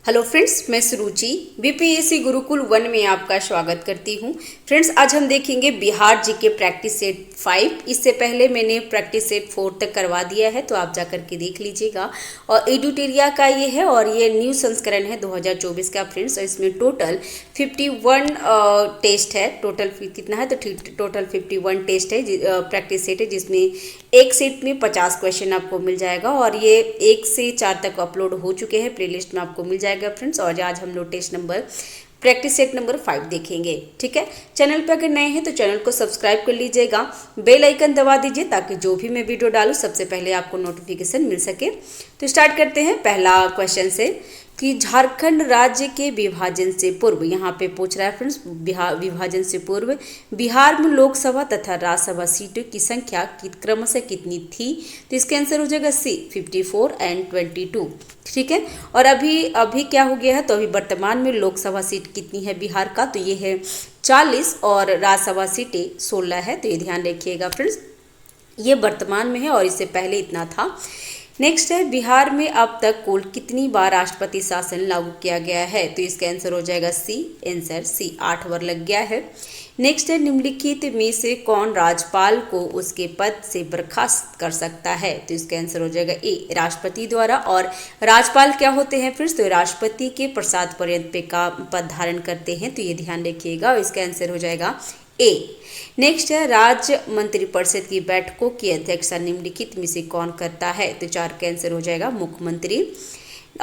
Hello friends, मैं सुरुचि BPSC Gurukul 1 में आपका स्वागत करती हूं। फ्रेंड्स, आज हम देखेंगे बिहार जीके प्रैक्टिस सेट 5। इससे पहले मैंने प्रैक्टिस सेट 4 तक करवा दिया है, तो आप जा करके देख लीजिएगा। और एडुटेरिया का ये है और ये न्यू संस्करण है 2024 का फ्रेंड्स। और इसमें टोटल 51 टेस्ट है। टोटल कितना है तो टोटल 51 टेस्ट है, प्रैक्टिस सेट है, जिसमें एक सेट में 50 क्वेश्चन आपको मिल जाएगा। और ये 1 से 4 तक अपलोड हो चुके हैं, प्लेलिस्ट में आपको मिल जाएगा फ्रेंड्स। और आज हम लोग प्रैक्टिस सेट नंबर 5 देखेंगे। ठीक है, चैनल पर अगर नए हैं तो चैनल को सब्सक्राइब कर लीजिएगा, बेल आइकन दबा दीजिए ताकि जो भी मैं वीडियो डालूं सबसे पहले आपको नोटिफिकेशन मिल सके। तो स्टार्ट करते हैं पहला क्वेश्चन से कि झारखंड राज्य के विभाजन से पूर्व, यहाँ पे पूछ रहा है फ्रेंड्स, विभाजन से पूर्व बिहार में लोकसभा तथा राज्यसभा सीटों की संख्या क्रमशः कितनी थी? तो इसका आंसर हो जाएगा सी 54 एंड 22। ठीक है, और अभी क्या हो गया है, तो अभी वर्तमान में लोकसभा सीट कितनी है बिहार का, तो ये है 40 और राज्यसभा सीटें 16 है। तो ये ध्यान रखिएगा फ्रेंड्स, ये वर्तमान में है और इससे पहले इतना था। नेक्स्ट है, बिहार में अब तक कुल कितनी बार राष्ट्रपति शासन लागू किया गया है? तो इसका आंसर हो जाएगा सी, आंसर सी, 8 बार लग गया है। नेक्स्ट है, निम्नलिखित में से कौन राज्यपाल को उसके पद से बर्खास्त कर सकता है? तो इसका आंसर हो जाएगा ए, राष्ट्रपति द्वारा। और राज्यपाल क्या होते हैं फ्रेंड्स? तो राष्ट्रपति के प्रसाद पर्यंत पे का पद धारण करते हैं, तो ये ध्यान रखिएगा। और इसका आंसर हो जाएगा ए। नेक्स्ट है, राज्य मंत्रिपरिषद की बैठकों की अध्यक्षता निम्नलिखित में से कौन करता है? तो 4 का आंसर हो जाएगा मुख्यमंत्री।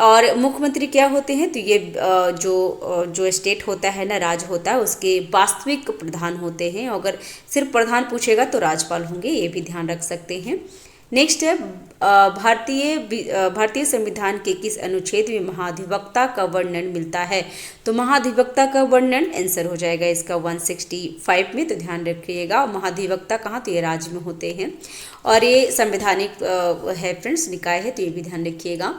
और मुख्यमंत्री क्या होते हैं? तो ये जो स्टेट होता है ना, राज्य होता है, उसके वास्तविक प्रधान होते हैं। अगर सिर्फ प्रधान पूछेगा तो राज्यपाल होंगे, ये भी ध्यान रख सकते हैं। नेक्स्ट है, भारतीय संविधान के किस अनुच्छेद में महाधिवक्ता का वर्णन मिलता है? तो महाधिवक्ता का वर्णन आंसर हो जाएगा इसका 165 में। तो ध्यान रखिएगा, महाधिवक्ता कहाँ, तो ये राज्य में होते हैं और ये संवैधानिक है फ्रेंड्स, निकाय है, तो ये भी ध्यान रखिएगा।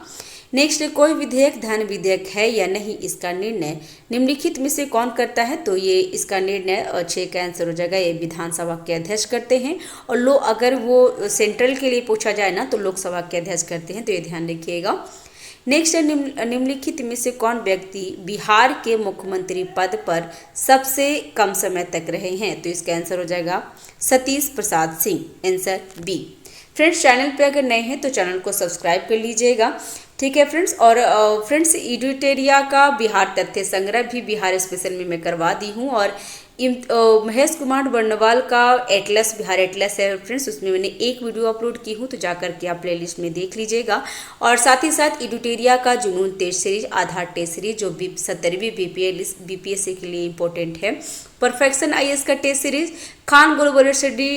नेक्स्ट, कोई विधेयक धन विधेयक है या नहीं, इसका निर्णय निम्नलिखित में से कौन करता है? तो ये इसका निर्णय 6 का आंसर हो जाएगा, ये विधानसभा के अध्यक्ष करते हैं। और अगर वो सेंट्रल के लिए पूछा जाए ना तो लोकसभा के अध्यक्ष करते हैं, तो ये ध्यान रखिएगा। नेक्स्ट है, निम्नलिखित में से कौन व्यक्ति बिहार के मुख्यमंत्री पद पर सबसे कम समय तक रहे हैं? तो इसका आंसर हो जाएगा Satish Prasad Singh, answer B. Friends, channel पे अगर नए हैं तो चैनल को सब्सक्राइब कर लीजिएगा। ठीक है फ्रेंड्स, और फ्रेंड्स, एडुटेरिया का बिहार तथ्य संग्रह भी बिहार स्पेशल में मैं करवा दी हूँ। और महेश कुमार वर्णवाल का एटलस, बिहार एटलस है फ्रेंड्स, उसमें मैंने एक वीडियो अपलोड की हूँ, तो जाकर के आप प्लेलिस्ट में देख लीजिएगा। और साथ ही साथ एडुटेरिया का जुनून test series, Aadhaar test series, जो 17वीं बीपीएससी के लिए इंपॉर्टेंट है, परफेक्शन आईएएस का test series, Khan global study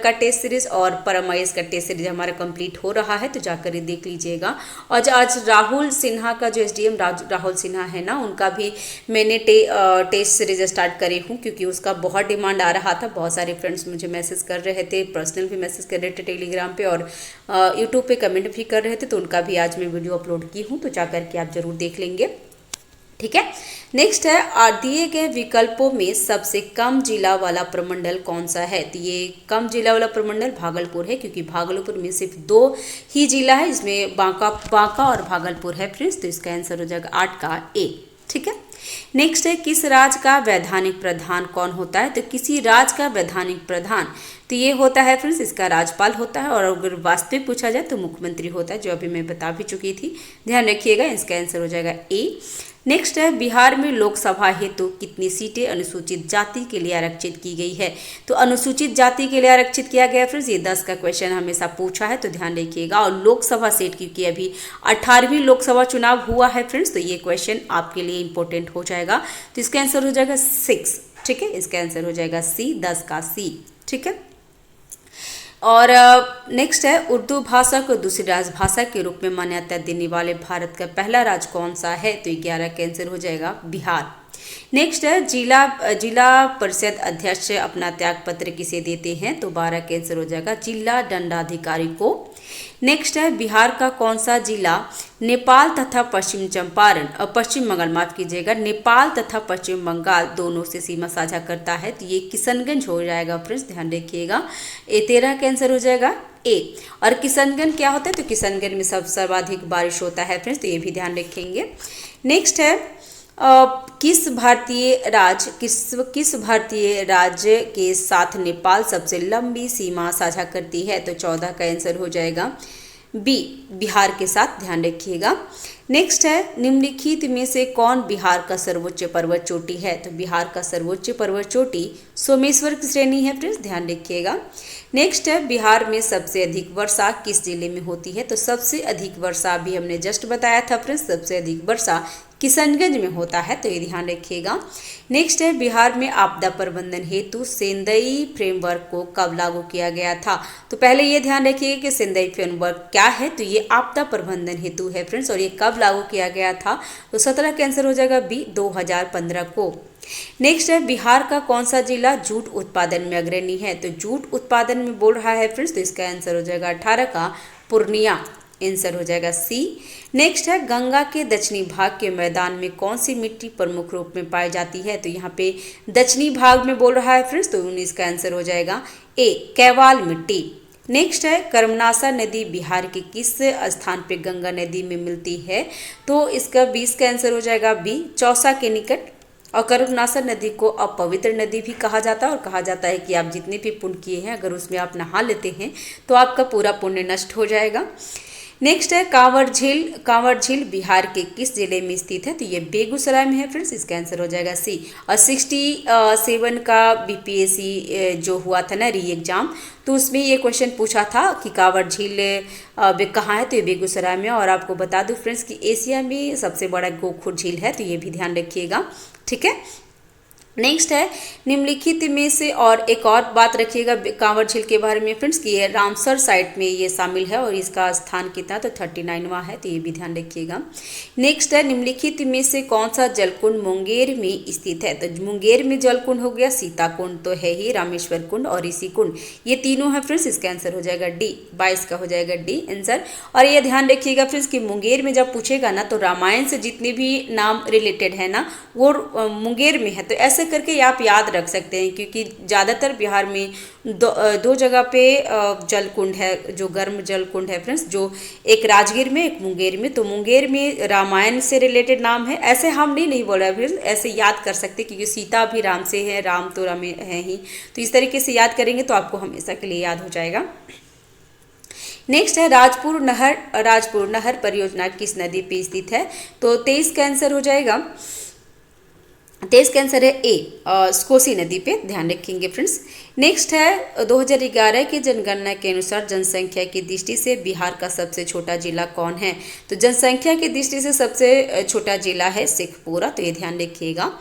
का टेस्ट सीरीज और परम आईएएस का टेस्ट सीरीज हमारा कंप्लीट हो रहा है, तो जाकर ये देख लीजिएगा। और आज राहुल सिन्हा का जो एसडीएम राहुल सिन्हा है ना, उनका भी मैंने टेस्ट सीरीज स्टार्ट करी हूँ, क्योंकि उसका बहुत डिमांड आ रहा था। बहुत सारे फ्रेंड्स मुझे मैसेज कर रहे थे, पर्सनल भी मैसेज कर रहे थे टेलीग्राम पे, और यूट्यूब पे कमेंट भी कर रहे थे, तो उनका भी आज मैं वीडियो अपलोड की हूँ, तो जाकर के आप जरूर देख लेंगे। ठीक है, नेक्स्ट है, दिए गए विकल्पों में सबसे कम जिला वाला प्रमंडल कौन सा है? तो ये कम जिला वाला प्रमंडल भागलपुर है, क्योंकि भागलपुर में सिर्फ 2 ही जिला है, इसमें बांका और भागलपुर है फ्रेंड्स। तो इसका आंसर हो जाएगा 8 का ए। ठीक है, नेक्स्ट है, किस राज्य का वैधानिक प्रधान कौन होता है? तो किसी राज्य का वैधानिक प्रधान तो ये होता है फ्रेंड्स, इसका राज्यपाल होता है। और अगर वास्तविक पूछा जाए तो मुख्यमंत्री होता है, जो अभी मैं बता भी चुकी थी, ध्यान रखिएगा। इसका आंसर हो जाएगा ए। नेक्स्ट है, बिहार में लोकसभा हेतु कितनी सीटें अनुसूचित जाति के लिए आरक्षित की गई है? तो अनुसूचित जाति के लिए आरक्षित किया गया फ्रेंड्स, ये 10 का क्वेश्चन हमेशा पूछा है, तो ध्यान रखिएगा। और लोकसभा सीट, क्योंकि अभी 18वीं लोकसभा चुनाव हुआ है फ्रेंड्स, तो ये क्वेश्चन आपके लिए इंपॉर्टेंट हो जाएगा। तो इसका आंसर हो जाएगा 6। ठीक है, इसका आंसर हो जाएगा सी, 10 का सी। ठीक है, और नेक्स्ट है, उर्दू भाषा को दूसरी राजभाषा के रूप में मान्यता देने वाले भारत का पहला राज्य कौन सा है? तो 11 का आंसर हो जाएगा बिहार। नेक्स्ट है जिला जिला परिषद अध्यक्ष अपना त्याग पत्र किसे देते हैं, तो 12 का आंसर हो जाएगा जिला दंडाधिकारी को। नेक्स्ट है बिहार का कौन सा जिला नेपाल तथा पश्चिम चंपारण और पश्चिम बंगाल, माफ कीजिएगा, नेपाल तथा पश्चिम बंगाल दोनों से सीमा साझा करता है, तो ये किशनगंज हो जाएगा फ्रेंड्स, ध्यान रखिएगा। ए 13 का आंसर हो जाएगा ए। और किशनगंज क्या होता है, तो किशनगंज में सर्वाधिक बारिश होता है फ्रेंड्स, तो ये भी ध्यान रखेंगे। नेक्स्ट है किस भारतीय राज्य के साथ नेपाल सबसे लंबी सीमा साझा करती है, तो 14 का आंसर हो जाएगा बी, बिहार के साथ, ध्यान रखिएगा। नेक्स्ट है निम्नलिखित में से कौन बिहार का सर्वोच्च पर्वत चोटी है, तो बिहार का सर्वोच्च पर्वत चोटी सोमेश्वर की श्रेणी है फ्रेंड्स, ध्यान रखिएगा। नेक्स्ट है बिहार में सबसे अधिक वर्षा किस जिले में होती है, तो सबसे अधिक वर्षा अभी हमने जस्ट बताया था फ्रेंड्स, सबसे अधिक वर्षा किशनगंज में होता है, तो ये ध्यान रखिएगा। नेक्स्ट है बिहार में आपदा प्रबंधन हेतु सेंदई फ्रेमवर्क को कब लागू किया गया था, तो पहले ये ध्यान रखिएगा कि सेंदई फ्रेमवर्क क्या है, तो ये आपदा प्रबंधन हेतु है फ्रेंड्स, और ये कब लागू किया गया था, तो 17 का आंसर हो जाएगा बी, 2015 को। नेक्स्ट है बिहार का कौन सा जिला जूट उत्पादन में अग्रणी है, तो जूट उत्पादन में बोल रहा है फ्रेंड्स, तो इसका आंसर हो जाएगा 18 का पूर्णिया, आंसर हो जाएगा सी। नेक्स्ट है गंगा के दक्षिणी भाग के मैदान में कौन सी मिट्टी प्रमुख रूप में पाई जाती है, तो यहाँ पे दक्षिणी भाग में बोल रहा है फ्रेंड्स, तो 19 का आंसर हो जाएगा ए, कैवाल मिट्टी। नेक्स्ट है कर्मनाशा नदी बिहार के किस स्थान पे गंगा नदी में मिलती है, तो इसका 20 का आंसर हो जाएगा बी, चौसा के निकट। और कर्मनाशा नदी को अपवित्र नदी भी कहा जाता है, और कहा जाता है कि आप जितने भी पुण्य किए हैं अगर उसमें आप नहा लेते हैं तो आपका पूरा पुण्य नष्ट हो जाएगा। नेक्स्ट है कांवर झील बिहार के किस जिले में स्थित है, तो ये बेगूसराय में है फ्रेंड्स, इसका आंसर हो जाएगा सी। और 67 का बीपीएससी जो हुआ था ना री एग्जाम, तो उसमें ये क्वेश्चन पूछा था कि कांवर झील कहाँ है, तो ये बेगूसराय में। और आपको बता दूं फ्रेंड्स कि एशिया में सबसे बड़ा गोखुर झील है, तो ये भी ध्यान रखिएगा, ठीक है। नेक्स्ट है निम्नलिखित में से, और एक और बात रखिएगा कांवर झील के बारे में फ्रेंड्स कि ये रामसर साइट में ये शामिल है, और इसका स्थान कितना, तो 39वां है, तो ये भी ध्यान रखिएगा। नेक्स्ट है निम्नलिखित में से कौन सा जलकुंड मुंगेर में स्थित है, तो मुंगेर में जलकुंड हो गया, सीता कुंड तो है ही, रामेश्वर कुंड और ऋषि कुंड, ये तीनों है फ्रेंड्स, इसका आंसर हो जाएगा डी, 22 का हो जाएगा डी आंसर। और ये ध्यान रखिएगा फ्रेंड्स कि मुंगेर में जब पूछेगा ना, तो रामायण से जितने भी नाम रिलेटेड है ना वो मुंगेर में है, तो ऐसे करके आप याद रख सकते हैं, क्योंकि ज़्यादातर बिहार में दो जगह पे जलकुंड है, जो गर्म जलकुंड है फ्रेंड्स, जो एक राजगीर में एक मुंगेर में, तो मुंगेर में रामायण से रिलेटेड नाम है, ऐसे हम नहीं बोल रहे फ्रेंड्स, ऐसे याद कर सकते क्योंकि सीता भी राम से है, राम तो राम है ही, तो इस तरीके से याद करेंगे तो आपको हमेशा के लिए याद हो जाएगा। नेक्स्ट है राजपुर नहर परियोजना किस नदी पे स्थित है, तो 23 का आंसर हो जाएगा, 23 का आंसर है ए, कोसी नदी पे, ध्यान रखेंगे फ्रेंड्स। नेक्स्ट है 2011 की जनगणना के अनुसार जनसंख्या की दृष्टि से बिहार का सबसे छोटा जिला कौन है, तो जनसंख्या की दृष्टि से सबसे छोटा जिला है शेखपुरा, तो ये ध्यान रखिएगा।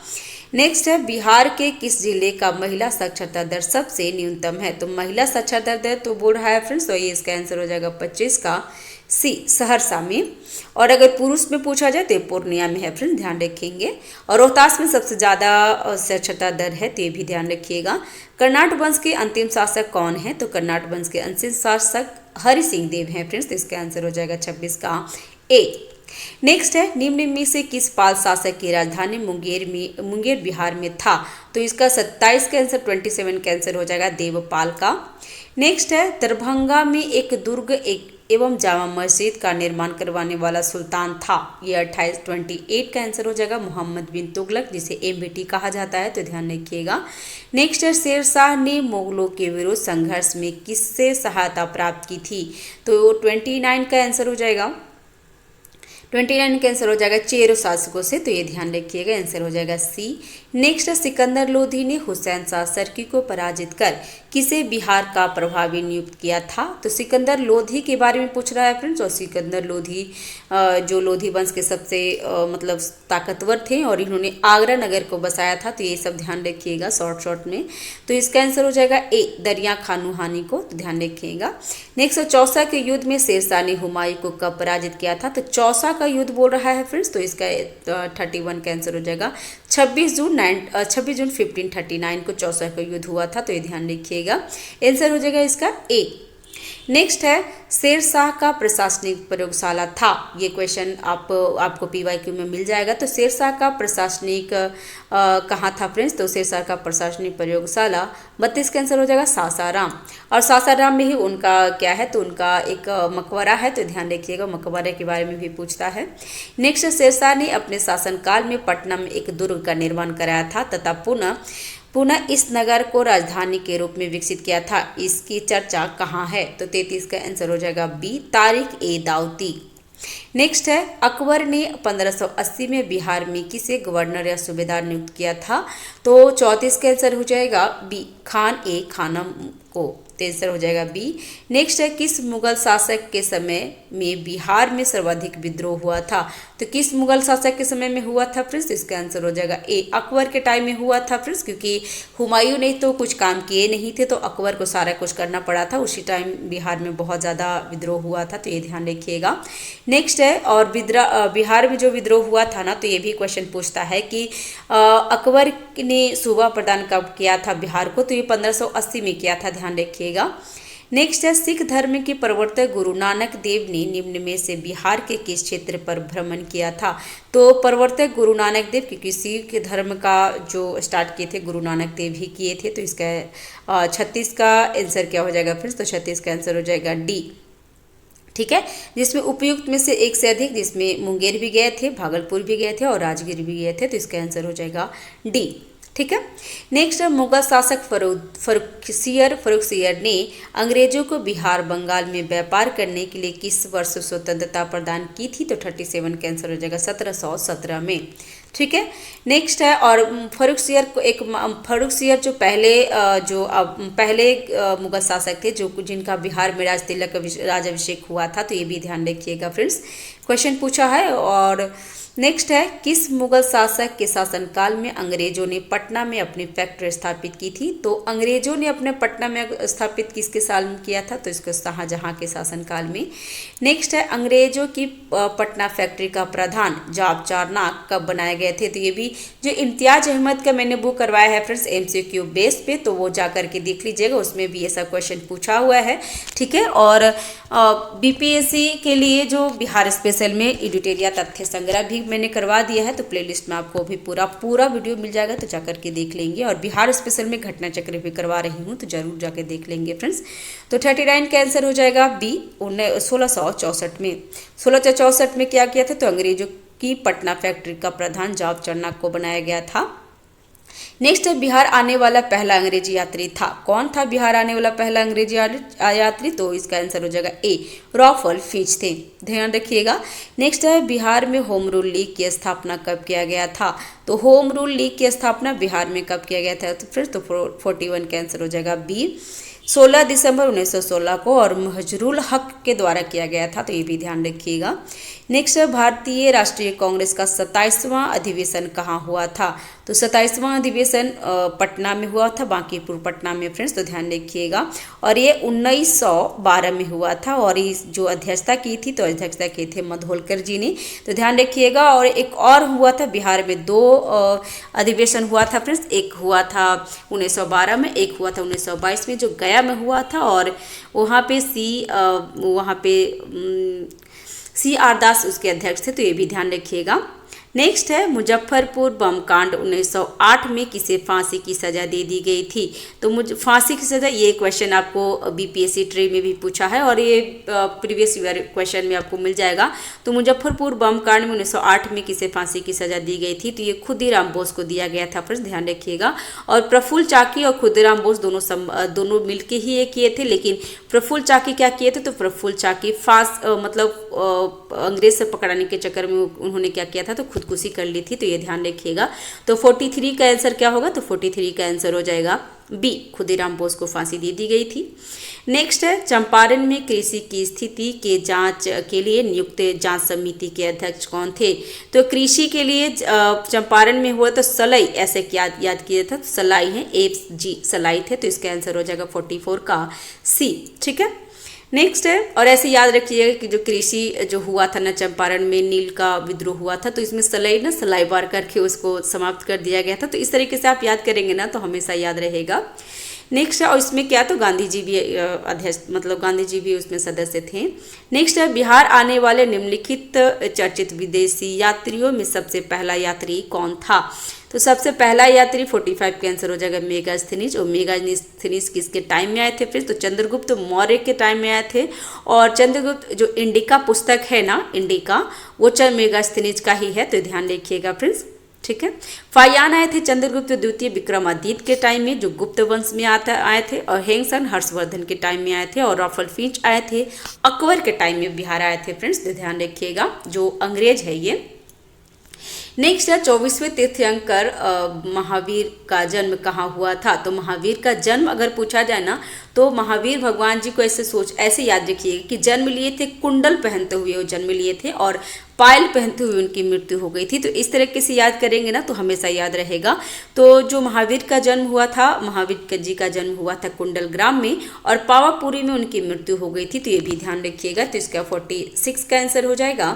नेक्स्ट है बिहार के किस जिले का महिला साक्षरता दर सबसे न्यूनतम है, तो महिला साक्षरता दर तो बोल रहा है फ्रेंड्स, तो ये इसका आंसर हो जाएगा 25 का सी, सहरसा में। और अगर पुरुष में पूछा जाए तो पूर्णिया में है फ्रेंड्स, ध्यान रखेंगे। और रोहतास में सबसे ज़्यादा साक्षरता दर है, तो ये भी ध्यान रखिएगा। कर्नाट वंश के अंतिम शासक कौन है, तो कर्नाट वंश के अंतिम शासक हरि सिंह देव हैं फ्रेंड्स, तो इसका आंसर हो जाएगा 26 का ए। नेक्स्ट है निम्न में से किस पाल शासक की राजधानी मुंगेर बिहार में था, तो इसका 27 का आंसर 27 का आंसर हो जाएगा देवपाल का। नेक्स्ट है दरभंगा में एक दुर्ग एवं जामा मस्जिद का निर्माण करवाने वाला सुल्तान था, ये 28 का आंसर हो जाएगा मोहम्मद बिन तुगलक, जिसे एमबीटी कहा जाता है, तो ध्यान रखिएगा। नेक्स्ट है शेरशाह ने मुगलों के विरुद्ध संघर्ष में किससे सहायता प्राप्त की थी, तो 29 का आंसर हो जाएगा, 29 का आंसर हो जाएगा चेरो शासकों से, तो ये ध्यान रखिएगा, आंसर हो जाएगा सी। नेक्स्ट सिकंदर लोधी ने हुसैन शाह सर्की को पराजित कर किसे बिहार का प्रभावी नियुक्त किया था? तो सिकंदर लोधी के बारे में पूछ रहा है फ्रेंड्स। और सिकंदर लोधी जो लोधी वंश के सबसे मतलब ताकतवर थे और इन्होंने आगरा नगर को बसाया था। तो ये सब ध्यान रखिएगा शॉर्ट में। तो इसका आंसर हो जाएगा ए, दरिया खान नूहानी को। तो ध्यान रखिएगा। नेक्स्ट, चौसा के युद्ध में शेरशाह ने हुमायूं को कब पराजित किया था? तो चौसा का युद्ध बोल रहा है फ्रेंड्स। तो इसका 31 का आंसर हो जाएगा 26 जून 1539 को चौसा का युद्ध हुआ था। तो ये ध्यान रखिएगा। आंसर हो जाएगा इसका ए। नेक्स्ट है, शेरशाह का प्रशासनिक प्रयोगशाला था। ये क्वेश्चन आपको पीवाईक्यू में मिल जाएगा। तो शेरशाह का प्रशासनिक कहाँ था फ्रेंड्स? तो शेरशाह का प्रशासनिक प्रयोगशाला 32 का आंसर हो जाएगा सासाराम। और सासाराम में ही उनका क्या है? तो उनका एक मकबरा है। तो ध्यान रखिएगा, मकबरे के बारे में भी पूछता है। नेक्स्ट, शेरशाह ने अपने शासनकाल में पटना में एक दुर्ग का निर्माण कराया था तथा पुनः इस नगर को राजधानी के रूप में विकसित किया था। इसकी चर्चा कहाँ है? तो 33 का आंसर हो जाएगा बी, तारिक ए दाऊदी। नेक्स्ट है, अकबर ने 1580 में बिहार में किसे गवर्नर या सूबेदार नियुक्त किया था? तो 34 का आंसर हो जाएगा बी, खान ए खानम को। तो आंसर हो जाएगा बी। नेक्स्ट है, किस मुगल शासक के समय में बिहार में सर्वाधिक विद्रोह हुआ था? तो किस मुगल शासक के समय में हुआ था फ्रेंड्स? इसका आंसर हो जाएगा ए, अकबर के टाइम में हुआ था फ्रेंड्स। क्योंकि हुमायूं ने तो कुछ काम किए नहीं थे, तो अकबर को सारा कुछ करना पड़ा था। उसी टाइम बिहार में बहुत ज़्यादा विद्रोह हुआ था। तो ये ध्यान रखिएगा। नेक्स्ट है, और बिहार में जो विद्रोह हुआ था ना, तो ये भी क्वेश्चन पूछता है कि अकबर ने सूबा प्रदान कब किया था बिहार को? तो ये 1580 में किया था। ध्यान रखिएगा। नेक्स्ट है, सिख धर्म के प्रवर्तक गुरु नानक देव ने निम्न में से बिहार के किस क्षेत्र पर भ्रमण किया था? तो प्रवर्तक गुरु नानक देव, क्योंकि सिख धर्म का जो स्टार्ट किए थे गुरु नानक देव ही किए थे। तो इसका 36 का आंसर क्या हो जाएगा फ्रेंड्स? तो 36 का आंसर हो जाएगा डी। ठीक है, जिसमें उपयुक्त में से एक से अधिक, जिसमें मुंगेर भी गए थे, भागलपुर भी गए थे और राजगीर भी गए थे। तो इसका आंसर हो जाएगा डी। ठीक है। नेक्स्ट, मुगल शासक फर्रुखसियर ने अंग्रेजों को बिहार बंगाल में व्यापार करने के लिए किस वर्ष स्वतंत्रता प्रदान की थी? तो 37 का आंसर हो जाएगा 1717 में। ठीक है। नेक्स्ट है, और फर्रुखसियर जो पहले मुगल शासक थे जो जिनका बिहार में राज तिलक का राजाभिषेक हुआ था। तो ये भी ध्यान रखिएगा फ्रेंड्स, क्वेश्चन पूछा है। और नेक्स्ट है, किस मुगल शासक के शासनकाल में अंग्रेजों ने पटना में अपनी फैक्ट्री स्थापित की थी? तो अंग्रेजों ने अपने पटना में स्थापित किसके साल में किया था? तो इसको शाहजहां के शासनकाल में। नेक्स्ट है, अंग्रेजों की पटना फैक्ट्री का प्रधान जाब चारनाक कब बनाए गए थे? तो ये भी जो इम्तियाज अहमद का मैंने बुक करवाया है फ्रेंड्स MCQ बेस पे, तो वो जा करके देख लीजिएगा, उसमें भी ऐसा क्वेश्चन पूछा हुआ है। ठीक है। और BPSC के लिए जो बिहार स्पेशल में एडिटोरियल तथ्य संग्रह भी मैंने करवा दिया है, तो प्लेलिस्ट में आपको भी पूरा वीडियो मिल जाएगा, तो जाकर के देख लेंगे। और बिहार स्पेशल में घटना चक्र भी करवा रही हूँ, तो जरूर जाके देख लेंगे फ्रेंड्स। तो 39 का आंसर हो जाएगा बी, 1664 में। 1664 में क्या किया था? तो अंग्रेजों की पटना फैक्ट्री का प्रधान जाब चारनाक को बनाया गया था। नेक्स्ट है, बिहार आने वाला पहला अंग्रेजी यात्री था। कौन था बिहार आने वाला पहला अंग्रेजी यात्री? तो इसका आंसर हो जाएगा ए, रॉल्फ फिंच थे। ध्यान रखिएगा। नेक्स्ट है, बिहार में होम रूल लीग की स्थापना कब किया गया था? तो होम रूल लीग की स्थापना बिहार में कब किया गया था? तो फिर तो 41 का आंसर हो जाएगा बी, 16 दिसंबर 1916 को, और महजरूल हक के द्वारा किया गया था। तो ये भी ध्यान रखिएगा। नेक्स्ट है, भारतीय राष्ट्रीय कांग्रेस का 27वां अधिवेशन कहाँ हुआ था? तो 27वां अधिवेशन पटना में हुआ था, बांकीपुर पटना में फ्रेंड्स। तो ध्यान रखिएगा। और ये 1912 में हुआ था, और इस जो अध्यक्षता की थी, तो अध्यक्षता किए थे मधोलकर जी ने। तो ध्यान रखिएगा। और एक और हुआ था बिहार में, 2 अधिवेशन हुआ था फ्रेंड्स। एक हुआ था 1912 में, एक हुआ था 1922 में, जो गया में हुआ था। और वहाँ पे CR दास उसके अध्यक्ष थे। तो ये भी ध्यान रखिएगा। नेक्स्ट है, मुजफ्फरपुर बम कांड 1908 में किसे फांसी की सजा दे दी गई थी? तो फांसी की सजा, ये क्वेश्चन आपको BPSC ट्रे में भी पूछा है, और ये प्रीवियस ईयर क्वेश्चन में आपको मिल जाएगा। तो मुजफ्फरपुर बम कांड में 1908 में किसे फांसी की सजा दी गई थी? तो ये खुदीराम बोस को दिया गया था फ्रेंड्स, ध्यान रखिएगा। और प्रफुल्ल चाकी और खुदीराम बोस दोनों मिलके ही ये किए थे, लेकिन प्रफुल्ल चाकी क्या किए थे? तो प्रफुल्ल चाकी अंग्रेज से पकड़ाने के चक्कर में उन्होंने क्या किया था? तो खुदकुशी कर ली थी। तो ये ध्यान रखिएगा। तो 43 का आंसर क्या होगा? तो 43 का आंसर हो जाएगा बी, खुदीराम बोस को फांसी दे दी गई थी। नेक्स्ट है, चंपारण में कृषि की स्थिति के जांच के लिए नियुक्त जांच समिति के अध्यक्ष कौन थे? तो कृषि के लिए चंपारण में हुआ तो सलाई, ऐसे याद किया था, तो सलाई है, FG सलाई थे, तो इसका आंसर हो जाएगा 44 का C। ठीक है, नेक्स्ट है, और ऐसे याद रखिएगा कि जो कृषि जो हुआ था ना चंपारण में, नील का विद्रोह हुआ था, तो इसमें सलाई ना सलाई बार करके उसको समाप्त कर दिया गया था। तो इस तरीके से आप याद करेंगे ना तो हमेशा याद रहेगा। नेक्स्ट है, और इसमें क्या, तो गांधी जी भी अध्यक्ष, मतलब गांधी जी भी उसमें सदस्य थे। नेक्स्ट है, बिहार आने वाले निम्नलिखित चर्चित विदेशी यात्रियों में सबसे पहला यात्री कौन था? तो सबसे पहला यात्री 45 का आंसर हो जाएगा मेगास्थनीज। और मेगास्थनीज किसके टाइम में आए थे फिर? तो चंद्रगुप्त मौर्य के टाइम में आए थे। और चंद्रगुप्त जो इंडिका पुस्तक है ना, इंडिका, वो मेगास्थनीज का ही है, तो ध्यान रखिएगा फ्रेंड्स। ठीक है, फायान आए थे चंद्रगुप्त द्वितीय विक्रमादित्य के टाइम में, जो गुप्त वंश में आए थे। और हेंगसन हर्षवर्धन के टाइम में आए थे। और राफल फिंच आए थे अकबर के टाइम में बिहार आए थे फ्रेंड्स, तो ध्यान रखिएगा, जो अंग्रेज है ये। नेक्स्ट है, 24वें तीर्थंकर महावीर का जन्म कहाँ हुआ था? तो महावीर का जन्म अगर पूछा जाए ना, तो महावीर भगवान जी को ऐसे याद रखिएगा कि जन्म लिए थे, कुंडल पहनते हुए वो जन्म लिए थे, और पायल पहनते हुए उनकी मृत्यु हो गई थी। तो इस तरीके से याद करेंगे ना तो हमेशा याद रहेगा। तो जो महावीर का जन्म हुआ था, महावीर जी का जन्म हुआ था कुंडल ग्राम में, और पावापुरी में उनकी मृत्यु हो गई थी। तो ये भी ध्यान रखिएगा। तो इसका 46 का आंसर हो जाएगा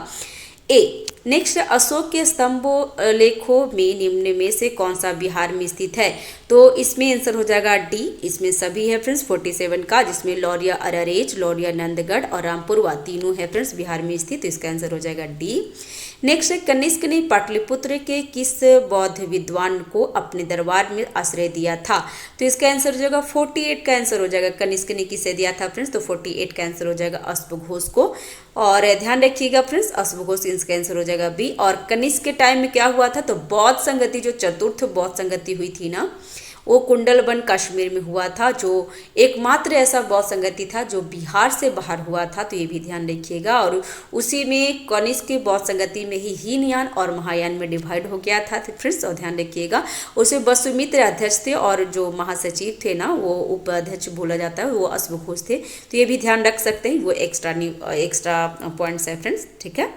ए। नेक्स्ट, अशोक के स्तंभों लेखों में निम्न में से कौन सा बिहार में स्थित है? तो इसमें आंसर हो जाएगा डी, इसमें सभी है फ्रेंड्स 47 का, जिसमें लौरिया अररेज, लौरिया नंदगढ़ और रामपुरवा तीनों है फ्रेंड्स बिहार में स्थित। तो इसका आंसर हो जाएगा डी। नेक्स्ट है, कनिष्क ने पाटलिपुत्र के किस बौद्ध विद्वान को अपने दरबार में आश्रय दिया था? तो इसका आंसर हो जाएगा 48 का आंसर हो जाएगा। कनिष्क ने किसे दिया था फ्रेंड्स? तो 48 का आंसर हो जाएगा अश्वघोष को। और ध्यान रखिएगा फ्रेंड्स, अश्वघोष इसका आंसर हो जाएगा बी। और कनिष्क के टाइम में क्या हुआ था? तो बौद्ध संगति, जो चतुर्थ बौद्ध संगति हुई थी ना, वो कुंडलबन कश्मीर में हुआ था, जो एकमात्र ऐसा बौद्ध संगति था जो बिहार से बाहर हुआ था। तो ये भी ध्यान रखिएगा। और उसी में कनिष्क के बौद्ध संगति में ही हीनयान और महायान में डिवाइड हो गया था फ्रेंड्स, और ध्यान रखिएगा। उसमें वसुमित्र अध्यक्ष थे, और जो महासचिव थे ना, वो उपाध्यक्ष बोला जाता है, वो अश्वघोष थे। तो ये भी ध्यान रख सकते हैं, वो एक्स्ट्रा पॉइंट्स है फ्रेंड्स। ठीक है,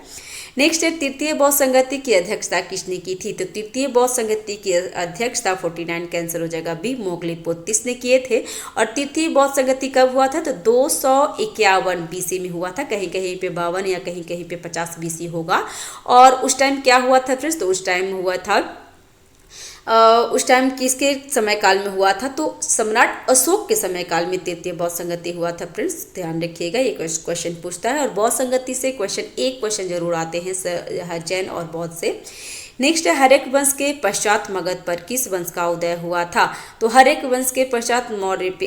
नेक्स्ट है, तृतीय बौद्ध संगति की अध्यक्षता किसने की थी? तो तृतीय बौद्ध संगति की अध्यक्षता 49 का आंसर हो जाएगा बी, मोगली पोतिस ने किए थे। और तृतीय बौद्ध संगति कब हुआ था? तो 251 BC में हुआ था, कहीं कहीं पे 52 या कहीं कहीं पे 50 BC होगा। और उस टाइम क्या हुआ था फ्रेंड्स? तो उस टाइम हुआ था, उस टाइम किसके समय काल में हुआ था? तो सम्राट अशोक के समय काल में तृतीय बौद्ध संगति हुआ था फ्रेंड्स, ध्यान रखिएगा। ये क्वेश्चन पूछता है, और बौद्ध संगति से एक क्वेश्चन जरूर आते हैं जैन और बौद्ध से। नेक्स्ट है, हर्यक वंश के पश्चात मगध पर किस वंश का उदय हुआ था? तो हर्यक वंश के पश्चात मौर्य पे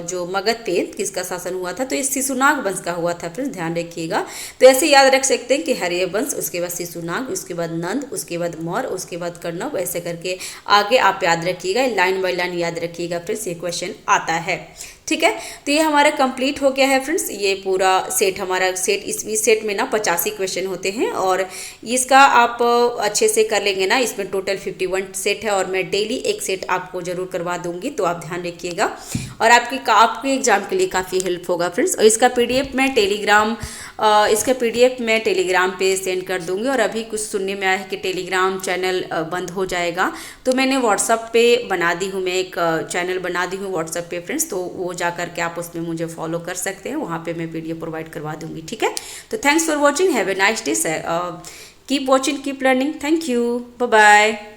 जो मगध पे किसका शासन हुआ था? तो ये शिशुनाग वंश का हुआ था फ्रेंड्स, ध्यान रखिएगा। तो ऐसे याद रख सकते हैं कि हर्य वंश, उसके बाद शिशुनाग, उसके बाद नंद, उसके बाद मौर्य, उसके बाद कर्णव, ऐसे करके आगे आप याद रखिएगा, लाइन बाय लाइन याद रखिएगा फ्रेंड्स, ये क्वेश्चन आता है। ठीक है, तो ये हमारा कंप्लीट हो गया है फ्रेंड्स, ये पूरा सेट हमारा सेट। इस सेट में ना 85 क्वेश्चन होते हैं, और इसका आप अच्छे से कर लेंगे ना, इसमें टोटल 51 सेट है, और मैं डेली एक सेट आपको जरूर करवा दूंगी, तो आप ध्यान रखिएगा। और आपके एग्जाम के लिए काफ़ी हेल्प होगा फ्रेंड्स। और इसका PDF मैं टेलीग्राम पे सेंड कर दूंगी। और अभी कुछ सुनने में आया है कि टेलीग्राम चैनल बंद हो जाएगा, तो मैंने व्हाट्सअप पे बना दी हूँ, मैं एक चैनल बना दी हूँ व्हाट्सअप पे फ्रेंड्स, तो वो जा करके आप उसमें मुझे फॉलो कर सकते हैं, वहाँ पे मैं वीडियो प्रोवाइड करवा दूंगी। ठीक है, तो thanks for watching, have a nice day, keep watching, keep learning, thank you, bye bye.